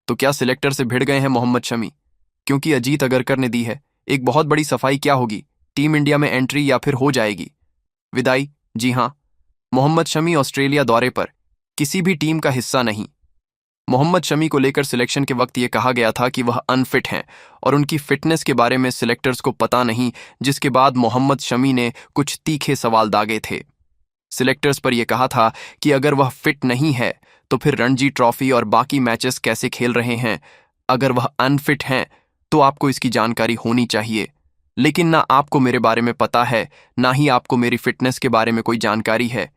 तो क्या सिलेक्टर से भिड़ गए हैं मोहम्मद शमी? क्योंकि अजीत अगरकर ने दी है एक बहुत बड़ी सफाई, क्या होगी? टीम इंडिया में एंट्री या फिर हो जाएगी विदाई? जी हां, मोहम्मद शमी ऑस्ट्रेलिया दौरे पर किसी भी टीम का हिस्सा नहीं। मोहम्मद शमी को लेकर सिलेक्शन के वक्त यह कहा गया था कि वह अनफिट हैं और उनकी फिटनेस के बारे में सिलेक्टर्स को पता नहीं, जिसके बाद मोहम्मद शमी ने कुछ तीखे सवाल दागे थे। सिलेक्टर्स पर यह कहा था कि अगर वह फिट नहीं है तो फिर रणजी ट्रॉफी और बाकी मैचेस कैसे खेल रहे हैं? अगर वह अनफिट हैं तो आपको इसकी जानकारी होनी चाहिए, लेकिन ना आपको मेरे बारे में पता है, ना ही आपको मेरी फिटनेस के बारे में कोई जानकारी है,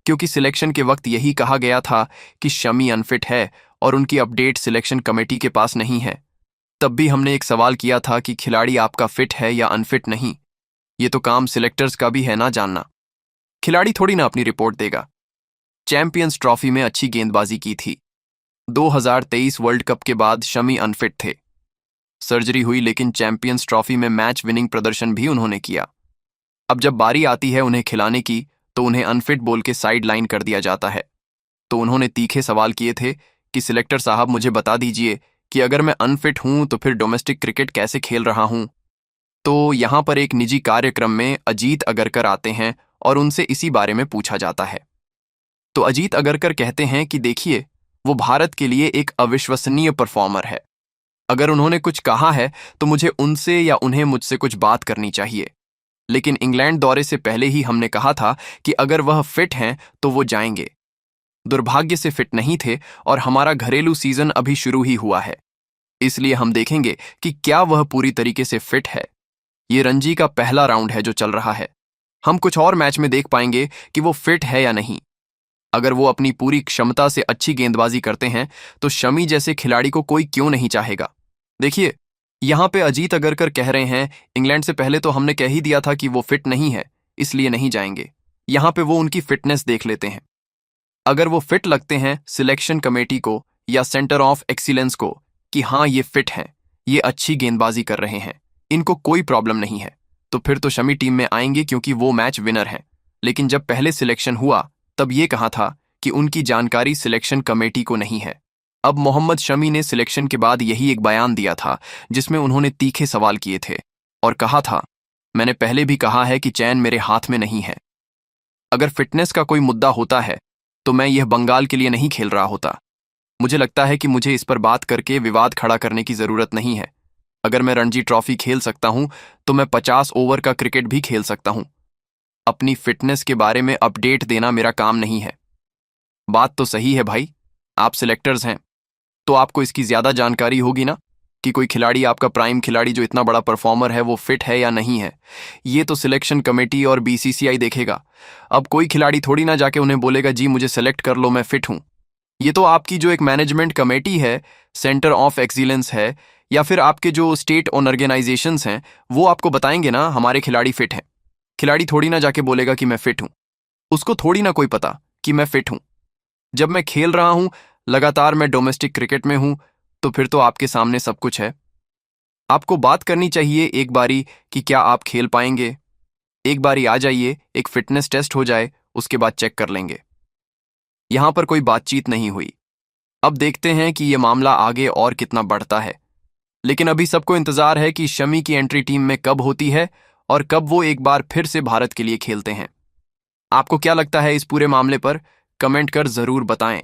क्योंकि सिलेक्शन के वक्त यही कहा गया था कि शमी अनफिट है और उनकी अपडेट सिलेक्शन कमेटी के पास नहीं है। तब भी हमने एक सवाल किया था कि खिलाड़ी आपका फिट है या अनफिट नहीं। ये तो काम सिलेक्टर्स का भी है ना जानना। खिलाड़ी थोड़ी ना अपनी रिपोर्ट देगा। चैंपियंस ट्रॉफी में अच्छी गेंदबाजी की थी। 2023 वर्ल्ड कप के बाद शमी अनफिट थे। सर्जरी हुई, लेकिन चैंपियंस ट्रॉफी में मैच विनिंग प्रदर्शन भी उन्होंने किया। अब जब बारी आती है उन्हें खिलाने की, तो उन्हें अनफिट बोल के साइड लाइन कर दिया जाता है। तो उन्होंने तीखे सवाल किए थे कि सिलेक्टर साहब मुझे बता दीजिए कि अगर मैं अनफिट हूं तो फिर डोमेस्टिक क्रिकेट कैसे खेल रहा हूं? तो यहां पर एक निजी कार्यक्रम में अजीत अगरकर आते हैं और उनसे इसी बारे में पूछा जाता है। तो अजीत अगरकर कहते हैं कि देखिए, वो भारत के लिए एक अविश्वसनीय परफॉर्मर है। अगर उन्होंने कुछ कहा है तो मुझे उनसे या उन्हें मुझसे कुछ बात करनी चाहिए। लेकिन इंग्लैंड दौरे से पहले ही हमने कहा था कि अगर वह फिट हैं तो वो जाएंगे। दुर्भाग्य से फिट नहीं थे और हमारा घरेलू सीजन अभी शुरू ही हुआ है, इसलिए हम देखेंगे कि क्या वह पूरी तरीके से फिट है। ये रणजी का पहला राउंड है जो चल रहा है। हम कुछ और मैच में देख पाएंगे कि वो फिट है या नहीं। अगर वो अपनी पूरी क्षमता से अच्छी गेंदबाजी करते हैं तो शमी जैसे खिलाड़ी को कोई क्यों नहीं चाहेगा। देखिए, यहां पे अजीत अगरकर कह रहे हैं इंग्लैंड से पहले तो हमने कह ही दिया था कि वो फिट नहीं है, इसलिए नहीं जाएंगे। यहां पे वो उनकी फिटनेस देख लेते हैं। अगर वो फिट लगते हैं सिलेक्शन कमेटी को या सेंटर ऑफ एक्सीलेंस को कि हाँ ये फिट हैं, ये अच्छी गेंदबाजी कर रहे हैं, इनको कोई प्रॉब्लम नहीं है, तो फिर तो शमी टीम में आएंगे क्योंकि वो मैच विनर हैं। लेकिन जब पहले सिलेक्शन हुआ तब ये कहा था कि उनकी जानकारी सिलेक्शन कमेटी को नहीं है। अब मोहम्मद शमी ने सिलेक्शन के बाद यही एक बयान दिया था जिसमें उन्होंने तीखे सवाल किए थे और कहा था, मैंने पहले भी कहा है कि चैन मेरे हाथ में नहीं है। अगर फिटनेस का कोई मुद्दा होता है तो मैं यह बंगाल के लिए नहीं खेल रहा होता। मुझे लगता है कि मुझे इस पर बात करके विवाद खड़ा करने की जरूरत नहीं है। अगर मैं रणजी ट्रॉफी खेल सकता हूं तो मैं 50 ओवर का क्रिकेट भी खेल सकता हूं। अपनी फिटनेस के बारे में अपडेट देना मेरा काम नहीं है। बात तो सही है भाई, आप सिलेक्टर्स हैं तो आपको इसकी ज्यादा जानकारी होगी ना कि कोई खिलाड़ी, आपका प्राइम खिलाड़ी जो इतना बड़ा परफॉर्मर है, वो फिट है या नहीं है। ये तो सिलेक्शन कमेटी और बीसीसीआई देखेगा। अब कोई खिलाड़ी थोड़ी ना जाके उन्हें बोलेगा जी मुझे सेलेक्ट कर लो, मैं फिट हूं। ये तो आपकी जो एक मैनेजमेंट कमेटी है, सेंटर ऑफ एक्सीलेंस है, या फिर आपके जो स्टेट ऑन ऑर्गेनाइजेशंस हैं, वो आपको बताएंगे ना हमारे खिलाड़ी फिट हैं। खिलाड़ी थोड़ी ना जाके बोलेगा कि मैं फिट हूं। उसको थोड़ी ना कोई पता कि मैं फिट हूं। जब मैं खेल रहा हूं, लगातार मैं डोमेस्टिक क्रिकेट में हूं, तो फिर तो आपके सामने सब कुछ है। आपको बात करनी चाहिए एक बारी कि क्या आप खेल पाएंगे। एक बारी आ जाइए, एक फिटनेस टेस्ट हो जाए, उसके बाद चेक कर लेंगे। यहां पर कोई बातचीत नहीं हुई। अब देखते हैं कि यह मामला आगे और कितना बढ़ता है। लेकिन अभी सबको इंतजार है कि शमी की एंट्री टीम में कब होती है और कब वो एक बार फिर से भारत के लिए खेलते हैं। आपको क्या लगता है इस पूरे मामले पर? कमेंट कर जरूर बताएं।